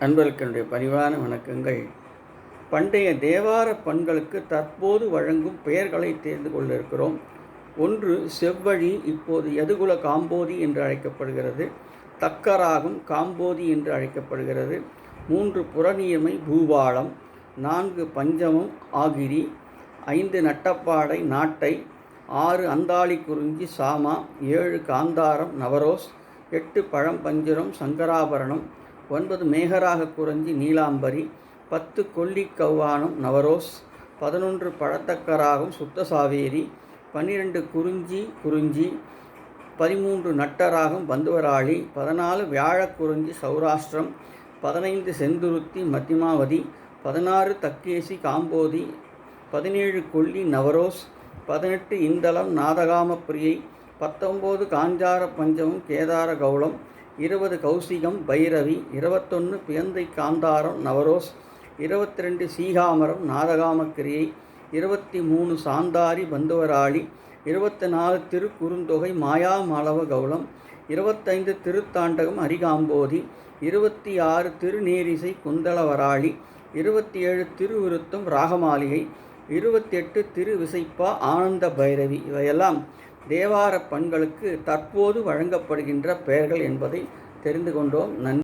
அன்பர்களுக்கு என்னுடைய பணிவான வணக்கங்கள். பண்டைய தேவார பண்களுக்கு தற்போது வழங்கும் பெயர்களை தேர்ந்து கொள்ள இருக்கிறோம். ஒன்று செவ்வழி, இப்போது யதுகுல காம்போதி என்று அழைக்கப்படுகிறது. தக்கராகும் காம்போதி என்று அழைக்கப்படுகிறது. 3 புறநியமை பூபாலம், 4 பஞ்சமம் ஆகிரி, 5 நட்டப்பாடை நாட்டை, 6 அந்தாளி குறிஞ்சி சாமா, 7 காந்தாரம் நவரோஸ், 8 பழம்பஞ்சுரம் சங்கராபரணம், 9 மேகராக குறிஞ்சி நீலாம்பரி, 10 கொல்லி கவ்வானம் நவரோஸ், 11 பழத்தக்கராகும் சுத்த சாவேரி, 12 குறிஞ்சி, 13 நட்டராகும் பந்துவராளி, 14 வியாழக்குறிஞ்சி சௌராஷ்டிரம், 15 செந்துருத்தி மத்தியமாவதி, 16 தக்கேசி காம்போதி, 17 கொல்லி நவரோஸ், 18 இந்தளம் நாதகாமப்பிரியை, 19 காஞ்சார பஞ்சமம் கேதார கௌளம், 20 கௌசிகம் பைரவி, 21 பியந்தை காந்தாரம் நவரோஸ், 22 சீகாமரம் நாதகாமக்கிரியை, 23 சாந்தாரி பந்துவராளி, 24 திருக்குறுந்தொகை மாயா மாளவ கௌளம், 25 திருத்தாண்டகம் அரிகாம்போதி, 26 திருநேரிசை குந்தளவராளி, 27 திருவிருத்தம் ராகமாளிகை, 28 திருவிசைப்பா ஆனந்த பைரவி. இவையெல்லாம் தேவார பண்களுக்கு தற்போது வழங்கப்படுகின்ற பெயர்கள் என்பதை தெரிந்து கொண்டோம். நன்றி.